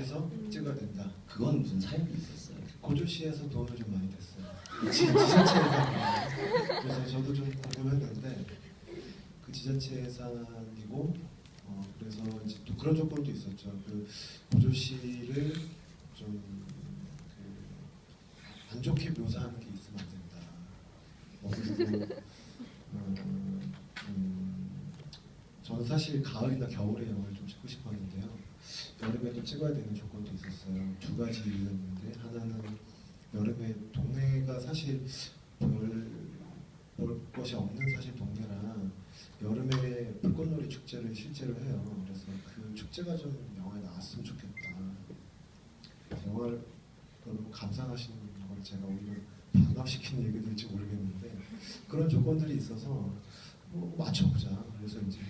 해서 찍어야 된다. 그건 무슨 사연이 있었어요? 고조시에서 도움을 좀 많이 됐어요. 지자체 예산. 그래서 저도 좀 궁금했는데 그 지자체 예산이고 그래서 이제 또 그런 조건도 있었죠. 그 고조시를 좀 안 좋게 묘사하는 게 있으면 안 된다. 그리고 저는 사실 가을이나 겨울에 영화를 좀 찍고 싶었는데요. 여름에도 찍어야 되는 조건도 있었어요. 두 가지 이유였는데 하나는 여름에 동네가 사실 볼 것이 없는 사실 동네라 여름에 불꽃놀이 축제를 실제로 해요. 그래서 그 축제가 좀 영화에 나왔으면 좋겠다. 영화를 여러분 감상하시는 걸 제가 오히려 반갑시키는 얘기 될지 모르겠는데 그런 조건들이 있어서 맞춰보자. 그래서 이제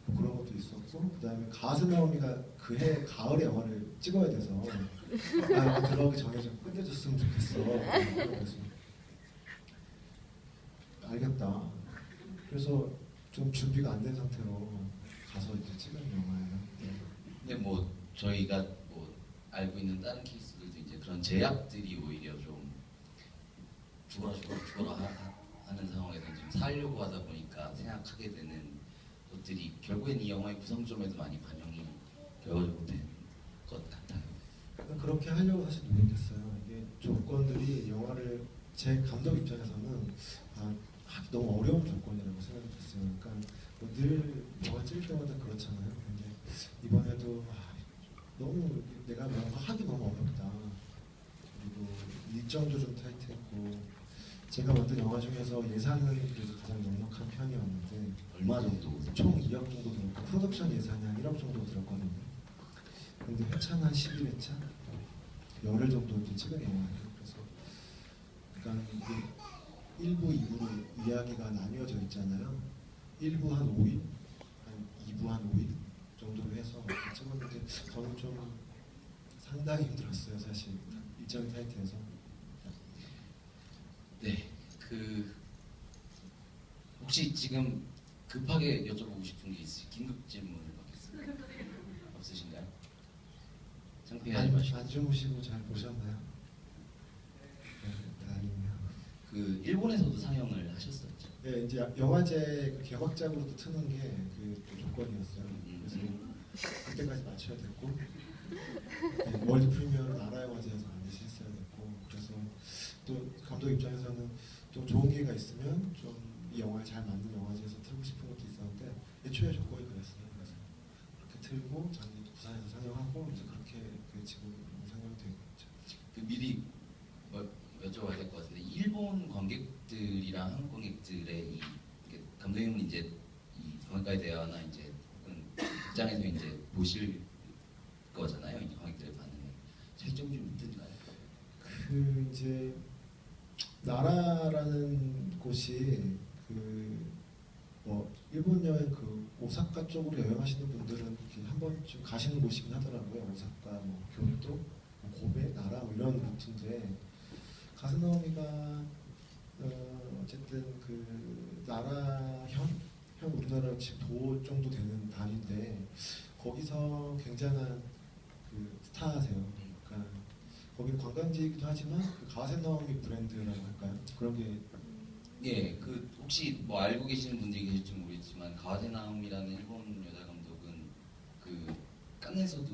그런 것도 있었고 그 다음에 가스나오미가 그해 가을에 영화를 찍어야 돼서 들어가기 전에 좀 끝내줬으면 좋겠어. 그래서 알겠다. 그래서 좀 준비가 안 된 상태로 가서 이제 찍은 영화예요. 근데 뭐 저희가 뭐 알고 있는 다른 케이스들도 이제 그런 제약들이 오히려 좀 죽어라 하는 상황에서 좀 살려고 하다 보니까 생각하게 되는 것들이 결국엔 이 영화의 구성점에도 많이 반영이 되어지고 된 것 같아요. 그렇게 하려고 사실 노력했어요. 이게 조건들이 영화를 제 감독 입장에서는 하기 너무 어려운 조건이라고 생각했어요. 그러니까 뭐늘 영화 찍을 때마다 그렇잖아요. 근데 이번에도 너무 내가 뭔가 하기 너무 어렵다. 그리고 일정도 좀 타이트했고 제가 만든 영화 중에서 예산은 그래도 가장 넉넉한 편이었는데 얼마 정도? 총 2억 정도 들었고 프로덕션 예산이 한 1억 정도 들었거든요. 근데 회차는 한 11회차? 열흘 정도 이제 찍은 영화예요. 그래서 그러니까 이게 1부, 2부로 이야기가 나뉘어져 있잖아요. 1부 한 5일, 한 2부 한 5일 정도로 해서 찍었는데 저는 좀 상당히 힘들었어요. 사실 일정이 타이트해서. 네, 혹시 지금 급하게 여쭤보고 싶은 게 있으세요? 긴급 질문을 받겠습니다. 없으신가요? 창피하지 마시고. 안 주무시고 잘 보셨나요? 네, 다행이네요. 그 일본에서도 상영을 하셨었죠? 네, 이제 영화제 그 개막작으로도 트는 게 그 조건이었어요. 그래서 그때까지 맞춰야 됐고 네, 월드 프리미어를 나라 영화제에서 반드시 했어야 됐고 그래서 또 감독 입장에서는 또 좋은 기회가 있으면 좀 이 영화에 잘 맞는 영화제에서 틀고 싶은 것도 있었는데 애초에 조건이 그랬어요. 그래서 그렇게 틀고 작년 부산에서 상영하고 이제 그렇게 지금 상영이 되고 있죠. 그 미리 여쭤봐야 될 것 같은데 일본 관객들이랑 한국 관객들의 감독님은 이제 이 관객과의 대화나 이제 혹은 극장에서 이제 보실 거잖아요. 이 관객들의 반응을 차이점이 좀 있던가요? 그 이제 나라라는 곳이 일본 여행 오사카 쪽으로 여행하시는 분들은 한 번쯤 가시는 곳이긴 하더라고요. 오사카, 교토, 고베, 나라 이런 루트인데 가스나오미가 어쨌든 나라현 우리나라 지금 도 정도 되는 단위인데 거기서 굉장한 스타세요. 그러니까 거기는 관광지이기도 하지만 가와센나오미 브랜드라고 할까요? 그런 게 예, 혹시 알고 계시는 분들이 계실지 모르겠지만 가와세나오미라는 일본 여자 감독은 칸에서도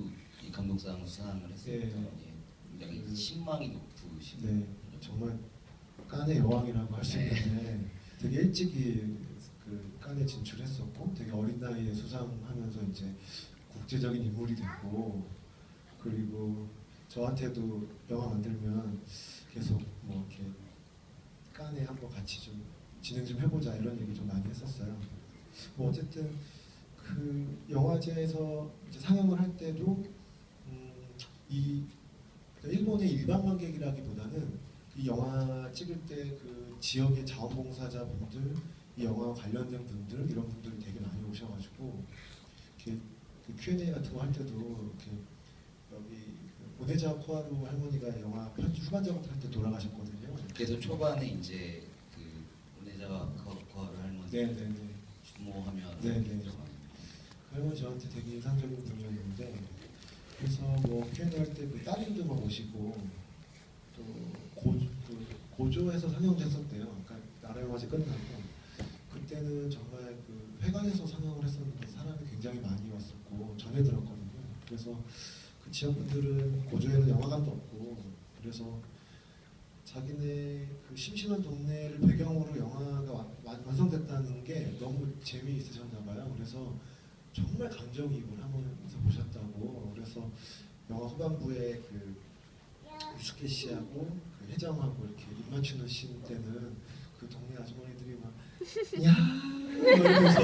이 감독상 수상을 했습니다. 예, 굉장히 신망이 높으신. 네, 정말 칸의 여왕이라고 할 수 있는데 되게 일찍이 칸에 진출했었고 되게 어린 나이에 수상하면서 이제 국제적인 인물이 됐고 그리고 저한테도 영화 만들면 계속 이렇게 칸에 한번 같이 좀 진행 좀 해보자 이런 얘기 좀 많이 했었어요. 어쨌든 영화제에서 이제 상영을 할 때도 일본의 일반 관객이라기보다는 이 영화 찍을 때 지역의 자원봉사자분들, 이 영화와 관련된 분들 이런 분들이 되게 많이 오셔가지고 이렇게 Q&A 같은 거 할 때도 이렇게 여기 오네자 코하루 할머니가 영화 편집 후반 작업할 때 돌아가셨거든요. 그래서 초반에 이제 오네자와 코하루 할머니 네네네. 추모하면 네네. 할머니 저한테 되게 인상적인 분이었는데 그래서 뭐 Q&A 할 때 그 따님도 막 오시고 또 고조에서 상영됐었대요. 그러니까 나라영화제 끝나고 그때는 정말 그 회관에서 상영을 했었는데 사람이 굉장히 많이 왔었고 전해 들었거든요. 그래서 그 지역 분들은 고조에는 영화관도 없고 그래서 자기네 그 심심한 동네를 배경으로 영화가 완성됐다는 게 너무 재미있으셨나 봐요. 그래서 정말 감정이입을 하면서 보셨다고. 그래서 영화 후반부에 그 유스케 씨하고 그 혜정하고 이렇게 입 맞추는 씬 때는 그 동네 아주머니들이 막 야 이러면서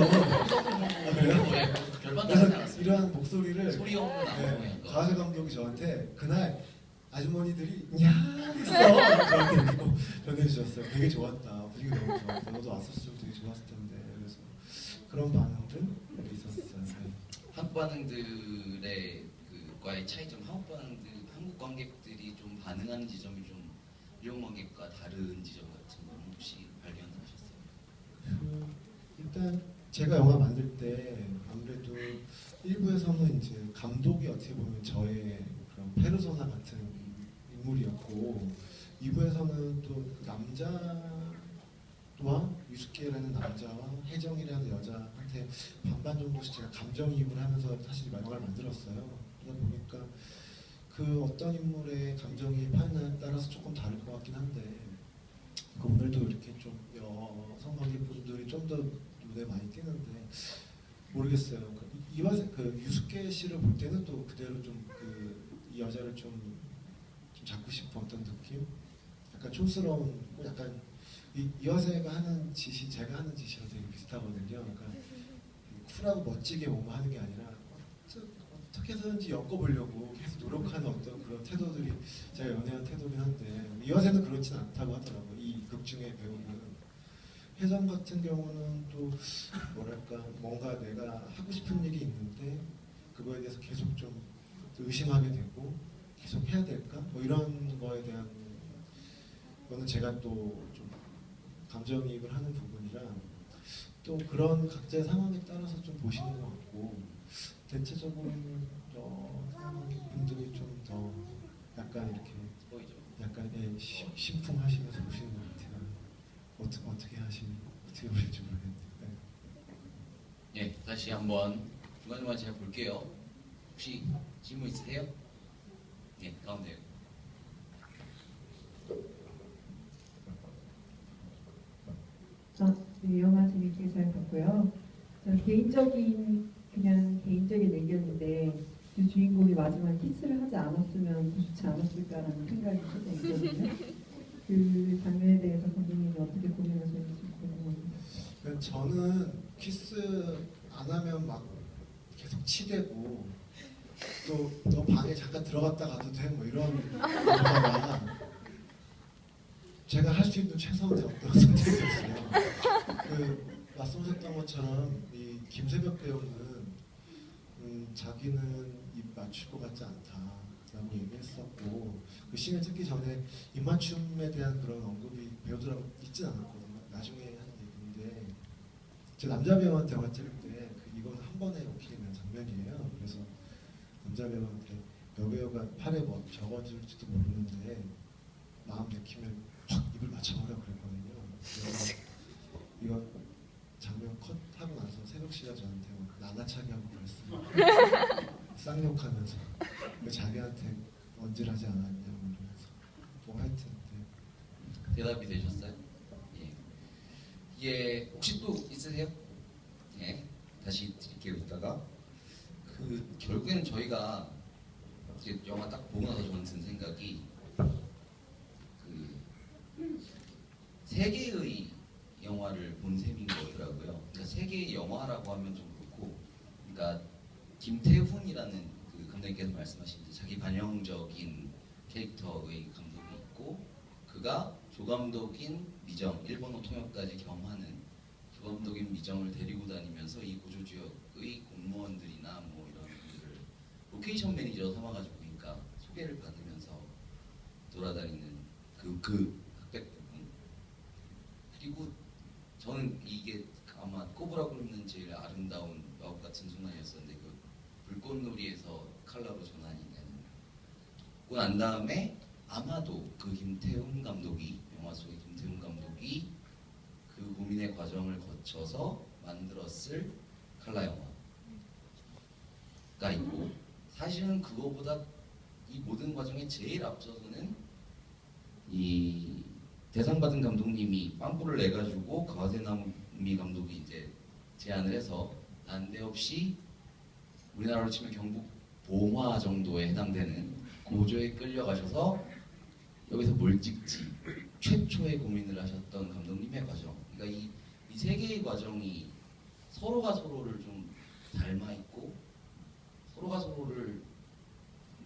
결반 그래서 나지 않았어요. 이러한 목소리를 소리 없는 안무 가하세 감독이 저한테 그날 아주머니들이 야 했어 저한테 이거 전해주셨어요. 되게 좋았다. 분위기 너무 좋았다. 너도 왔었으면 되게 좋았을 텐데. 그래서 그런 반응들 있었어요. 네. 한국 반응들의 그과의 차이점, 한국 관객들이 좀 반응하는 지점이 좀 일본 관객과 다른 지점 같은 건 혹시 발견하셨어요? 일단 제가 영화 만들 때 아무래도 일부에서는 이제 감독이 어떻게 보면 저의 그런 페르소나 같은 인물이었고 2부에서는 또그 남자와 유스케라는 남자와 혜정이라는 여자한테 반반 정도씩 제가 감정이입을 하면서 사실 영화를 만들었어요. 그러다 보니까 그 어떤 인물의 감정이입하느냐에 따라서 조금 다를 것 같긴 한데 오늘도 이렇게 좀 여성 관객분들이 좀 더 눈에 많이 띄는데 모르겠어요. 그 유스케 씨를 볼 때는 또 그대로 좀 이 여자를 좀 잡고 싶은 어떤 느낌? 약간 촌스러운, 약간 이 여자가 하는 짓이 제가 하는 짓이랑 되게 비슷하거든요. 그러니까 쿨하고 멋지게 뭔가 하는 게 아니라 어떻게 해서든지 엮어보려고 계속 노력하는 어떤 그런 태도들이 제가 연애한 태도긴 한데 이 여자는 그렇진 않다고 하더라고요. 이 극 중의 배우는. 혜정 같은 경우는 또 뭐랄까 뭔가 내가 하고 싶은 일이 있는데 그거에 대해서 계속 좀 의심하게 되고 계속 해야 될까? 뭐 이런 거에 대한 거는 제가 또 좀 감정이입을 하는 부분이라 또 그런 각자의 상황에 따라서 좀 보시는 것 같고 대체적으로는 분들이 좀 더 약간 이렇게 보이죠? 약간 심쿵하시면서 보시는 것 같아요. 어떻게 보실지 모르겠네요. 네. 예, 다시 한번 중간중간 제가 볼게요. 혹시 질문 있으세요? 예, 가운데요. 네, 영화 재밌게 잘 봤고요. 개인적인 의견인데 그 주인공이 마지막에 키스를 하지 않았으면 더 좋지 않았을까라는 생각이 조금 있거든요. 그 장면에 대해서 감독님이 어떻게 고민하셨는지 궁금합니다. 그러니까 저는 키스 안 하면 막 계속 치대고 또 너 방에 잠깐 들어갔다 가도 돼? 뭐 이런 거다가 제가 할 수 있는 최선의 어떤 선택이었어요. 말씀하셨던 것처럼 이 김세벽 배우는 자기는 입 맞출 것 같지 않다라고 얘기했었고 그 씬을 찍기 전에 입맞춤에 대한 그런 언급이 배우들하고 있진 않았거든요. 나중에 하는 얘기인데 제 남자 배우한테 영화 찍을 때 이건 한 번에 오케이 되는 장면이에요. 그래서 남자 배우한테 여배우가 팔에 뭐 적어줄지도 모르는데 마음 내키면 확 입을 맞춰버려 그랬거든요. 그래서 이거 장면 컷하고 나서 새벽 씨가 저한테 막 나나차게 하고 그랬어요. 쌍욕하면서 자기한테 언질하지 않았냐고 그러면서 뭐 하여튼 대답이 되셨어요? 예. 이게 혹시 또 있으세요? 예. 다시 드릴게요. 이따가 결국에는 저희가 이제 영화 딱 보고 나서 저는 든 생각이 세 개의 영화를 본 셈인 거더라고요. 그러니까 세 개의 영화라고 하면 좀 그렇고, 그러니까 김태훈이라는 그 감독님께서 말씀하신 자기 반영적인 캐릭터의 감독이 있고, 그가 조감독인 미정, 일본어 통역까지 겸하는 조감독인 미정을 데리고 다니면서 이 고조 지역의 공무원들이나 뭐 이런 분들을 로케이션 매니저 삼아가지고 그러니까 소개를 받으면서 돌아다니는 그 흑백 부분. 그리고 저는 이게 아마 꼽으라 그러는 제일 아름다운 마법 같은 순간이었었는데 그 불꽃놀이에서 칼라로 전환이 그고 난 다음에 아마도 그 김태훈 감독이, 영화 속의 김태훈 감독이 그 고민의 과정을 거쳐서 만들었을 칼라 영화가 있고, 사실은 그거보다 이 모든 과정에 제일 앞서서는 이 대상 받은 감독님이 빵꾸를 내가지고 가와세나미 감독이 이제 제안을 해서 난데없이 우리나라로 치면 경북 봉화 정도에 해당되는 고조에 끌려가셔서 여기서 뭘 찍지 최초의 고민을 하셨던 감독님의 과정. 그러니까 이 세 개의 과정이 서로가 서로를 좀 닮아 있고 서로가 서로를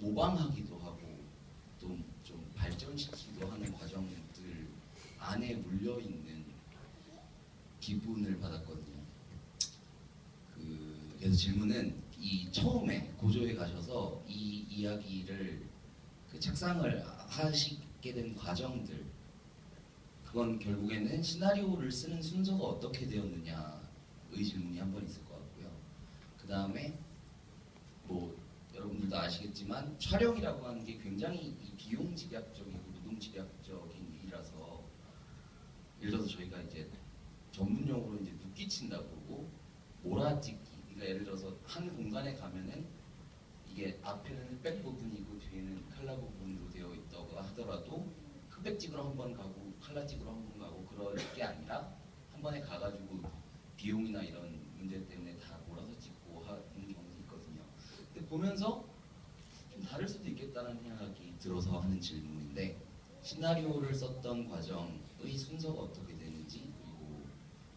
모방하기도 하고 또 좀 발전시키기도 하는 과정들 안에 물려 있는 기분을 받았거든요. 그래서 질문은 이 처음에 고조에 가셔서 이 이야기를 그 책상을 하시게 된 과정들, 그건 결국에는 시나리오를 쓰는 순서가 어떻게 되었느냐의 질문이 한 번 있을 것 같고요. 그 다음에 뭐 여러분들도 아시겠지만 촬영이라고 하는 게 굉장히 이 비용 집약적이고 노동 집약적인 일이라서, 예를 들어서 저희가 이제 전문용어로 이제 눕기 친다고 그러고 몰아찍기, 그러니까 예를 들어서 한 공간에 가면은 이게 앞에는 흑백 부분이고 뒤에는 칼라 부분으로 되어 있다고 하더라도 흑백 찍으러 한 번 가고 칼라 찍으러 한 번 가고 그럴 게 아니라 한 번에 가가지고 비용이나 이런 문제 때문에 다 몰아서 찍고 하는 경우도 있거든요. 근데 보면서 좀 다를 수도 있겠다는 생각이 들어서 하는 질문인데, 시나리오를 썼던 과정의 순서가 어떻게 되는지, 그리고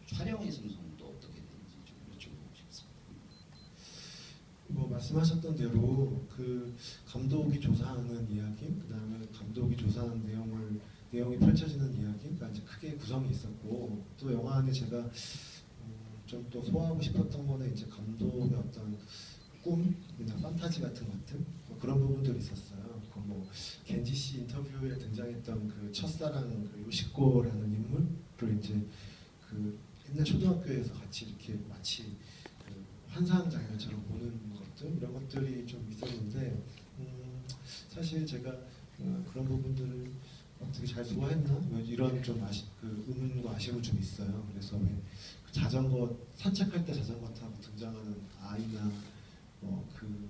촬영의 순서는 또 어떻게 되는지 좀 여쭤보고 싶습니다. 뭐 말씀하셨던 대로 그 감독이 조사하는 이야기, 그 다음에 감독이 조사하는 내용이 펼쳐지는 이야기가 이제 크게 구성이 있었고, 또 영화 안에 제가 좀 또 소화하고 싶었던 거는 이제 감독의 어떤 꿈, 그냥 판타지 같은 것들, 뭐 그런 부분들이 있었어요. 그 뭐 겐지 씨 인터뷰에 등장했던 그 첫사랑 그 요시코라는 인물을 이제 그 옛날 초등학교에서 같이 이렇게 마치 그 환상 장면처럼 보는 것들, 이런 것들이 좀 있었는데, 사실 제가 그런 부분들을 어떻게 잘 소화했나 뭐 이런 좀 그 의문과 아쉬움은 좀 있어요. 그래서 왜 그 자전거 산책할 때 자전거 타고 등장하는 아이나 그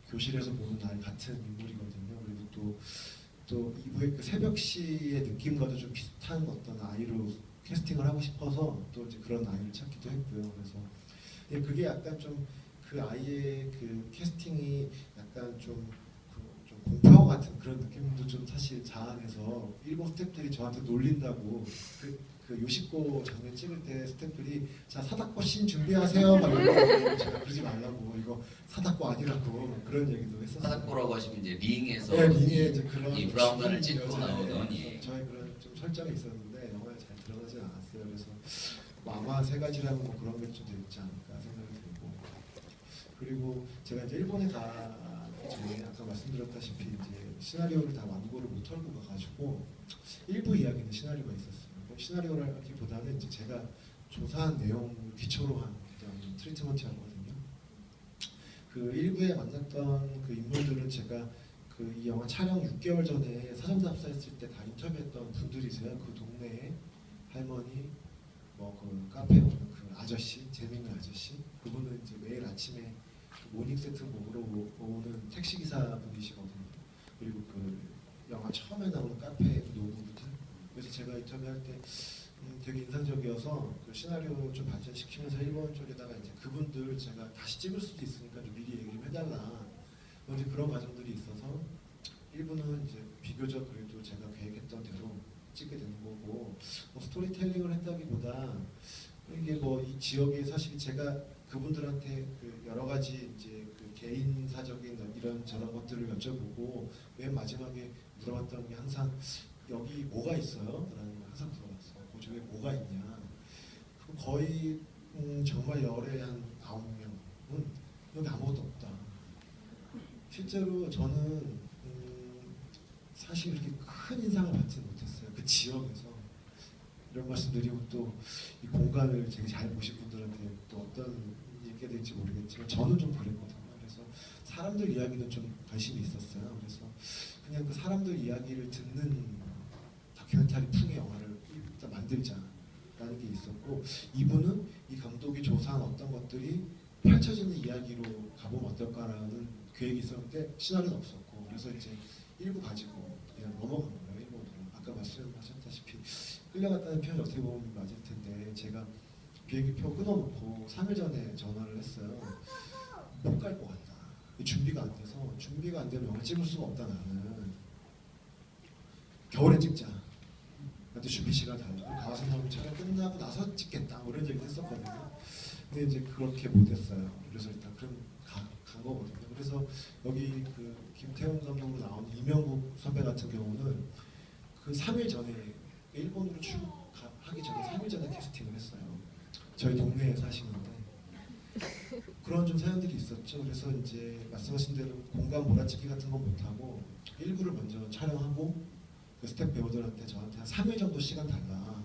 교실에서 보는 아이 같은 인물이거든요. 그리고 또 이후에 그 새벽 시의 느낌과도 좀 비슷한 어떤 아이로 캐스팅을 하고 싶어서 또 이제 그런 아이를 찾기도 했고요. 그래서 그게 약간 좀 그 아이의 그 캐스팅이 약간 좀 공포 같은 그런 느낌도 좀 사실 자아내서 일본 스태프들이 저한테 놀린다고, 그 요시코 장면 찍을 때 스태프들이 자 사다코 씬 준비하세요 막 이러고, 제가 그러지 말라고, 이거 사다코 아니라고 그런 얘기도 했었어요. 사다코라고 하시면 이제 링에서 네, 링에 이제 그런 이 브라운관을 찍고 나오던, 예. 저의 그런 좀 설정이 있었는데 영화에 잘 드러나진 않았어요. 그래서 뭐 아마 세 가지라면 뭐 그런 게 좀 되지 않을까 생각이 들고, 그리고 제가 이제 일본에 전에 아까 말씀드렸다시피 이제 시나리오를 다 완고를 못 털고 가가지고 일부 이야기는 시나리오가 있었어요. 시나리오라기보다는 이제 제가 조사한 내용을 기초로 한 그런 트리트먼트였거든요. 그 일부에 만났던 그 인물들은 제가 그 이 영화 촬영 6개월 전에 사전답사했을 때 다 인터뷰했던 분들이세요. 그 동네에 할머니, 뭐 그 카페 오는 그 아저씨, 재밌는 아저씨, 그분은 이제 매일 아침에 모닝 세트 먹으러 오는 택시 기사 분이시거든요. 그리고 그 영화 처음에 나오는 카페 노부부들. 그래서 제가 인터뷰할 때 되게 인상적이어서 그 시나리오 좀 발전시키면서 일본 쪽에다가 이제 그분들 제가 다시 찍을 수도 있으니까 좀 미리 얘기 좀 해달라. 이제 그런 과정들이 있어서 일부는 이제 비교적 그래도 제가 계획했던 대로 찍게 되는 거고, 뭐 스토리텔링을 했다기보다 이게 뭐 이 지역에 사실 제가 그분들한테 그 여러 가지 이제 그 개인사적인 이런 저런 것들을 여쭤보고 맨 마지막에 물어봤던 게 항상 여기 뭐가 있어요? 라는 걸 항상 물어봤어요. 고조에 뭐가 있냐? 그럼 거의 정말 열에 한 9명은 여기 아무것도 없다. 실제로 저는 사실 그렇게 큰 인상을 받지 못했어요. 그 지역에서. 이런 말씀드리고 또 이 공간을 되게 잘 보신 분들한테 또 어떤 얘기가 될지 모르겠지만 저는 좀 그랬거든요. 그래서 사람들 이야기는 좀 관심이 있었어요. 그래서 그냥 그 사람들 이야기를 듣는 다큐멘터리 풍의 영화를 일단 만들자라는 게 있었고, 이분은 이 감독이 조사한 어떤 것들이 펼쳐지는 이야기로 가보면 어떨까라는 계획이 있었는데 시나리오는 없었고, 그래서 이제 일부 가지고 그냥 넘어간 거예요. 일본으로. 아까 말씀하셨다시피 끌려갔다는 표현이 어떻게 보면 맞을 텐데, 제가 비행기표 끊어놓고 3일 전에 전화를 했어요. 못 갈 것 같다. 준비가 안 돼서, 준비가 안 되면 영화 찍을 수가 없다. 나는 겨울에 찍자. 근데 준비 시간 달라고 가와서 촬영 끝나고 나서 찍겠다. 뭐 이런 얘기를 했었거든요. 근데 이제 그렇게 못했어요. 그래서 일단 그럼 간 거거든요. 그래서 여기 그 김태훈 감독으로 나온 이명국 선배 같은 경우는 그 3일 전에 일본으로 출국하기 전에 3일 전에 캐스팅을 했어요. 저희 동네에 사시는데 그런 좀 사연들이 있었죠. 그래서 이제 말씀하신 대로 공간 몰아찍기 같은 건 못하고 일부를 먼저 촬영하고 그 스텝 배우들한테 저한테 한 3일 정도 시간 달라.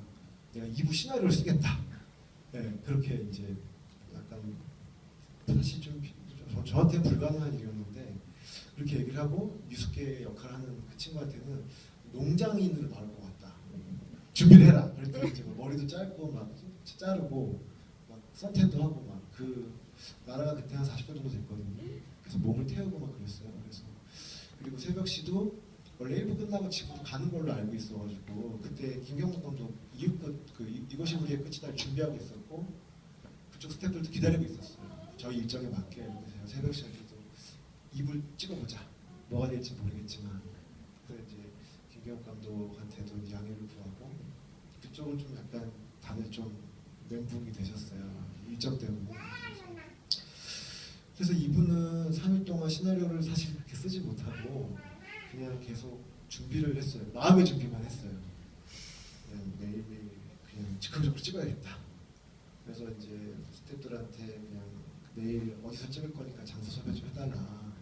내가 2부 시나리오를 쓰겠다. 네, 그렇게 이제 약간 사실 좀 저한테는 불가능한 일이었는데 그렇게 얘기를 하고 미숙계 역할하는 그 친구한테는 농장인으로 나올 것 같다. 준비를 해라. 그랬더니 이제 머리도 짧고 막 자르고 막 선탠도 하고 막 그 나라가 그때 한 40도 정도 됐거든요. 그래서 몸을 태우고 막 그랬어요. 그래서 그리고 새벽 시도 원래 1부 끝나고 집으로 가는 걸로 알고 있어가지고 그때 김경록 감독 이것이 우리의 끝이다 준비하고 있었고 그쪽 스태프들도 기다리고 있었어요. 저희 일정에 맞게. 그래서 제가 새벽 시간에도 2부 찍어보자. 뭐가 될지 모르겠지만 그래서 이제 김경록 감독한테도 양해를 구하고 그쪽은 좀 약간 다들 좀 멘붕이 되셨어요. 일정 때문에. 그래서 이분은 3일 동안 시나리오를 사실 그렇게 쓰지 못하고 그냥 계속 준비를 했어요. 마음의 준비만 했어요. 그냥 매일매일 그냥 즉흥적으로 찍어야겠다. 그래서 이제 스태프들한테 그냥 내일 어디서 찍을 거니까 장소 섭외 좀 해달라.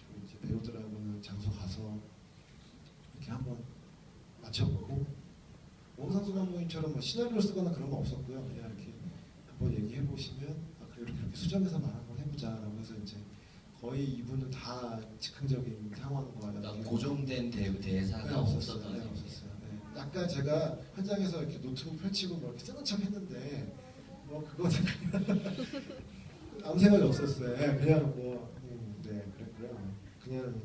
그리고 이제 배우들하고는 장소 가서 이렇게 한번 맞춰보고 원상수 감독님처럼 뭐 시나리오 쓰거나 그런 거 없었고요. 그냥 이렇게 한번 얘기해 보시면 아, 그래 이렇게 수정해서만 한번 해보자라고 해서 이제 거의 이분은 다 즉흥적인 상황과 고정된 대사가 없었던 네, 없었어요. 네. 약간 제가 현장에서 이렇게 노트북 펼치고 뭐 이렇게 쓰는 척 했는데 뭐 그거는 아무 생각이 없었어요. 네, 그냥 뭐 네 그랬고요. 그냥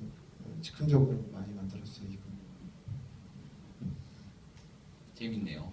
즉흥적으로 많이 만들었어요 이분. 재밌네요.